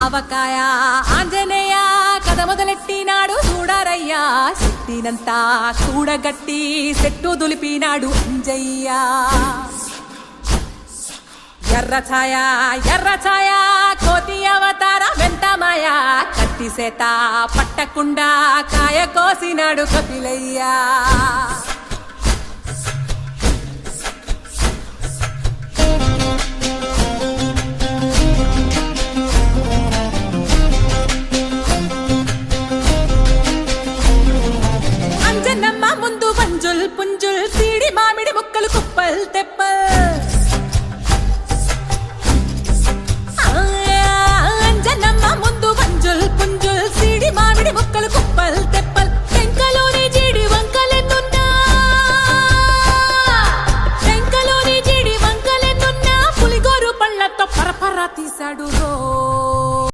అవకాయ ఆంజనేయ కథ మొదలెట్టినాడు చూడారయ్యా శక్తినంతా కూడగట్టి చెట్టు దులిపినాడు అంజయ్య ఎర్ర ఛాయ కోతి అవతార వెంటమాయ కత్తి సేత పట్టకుండా కాయ కోసినాడు కపిలయ్య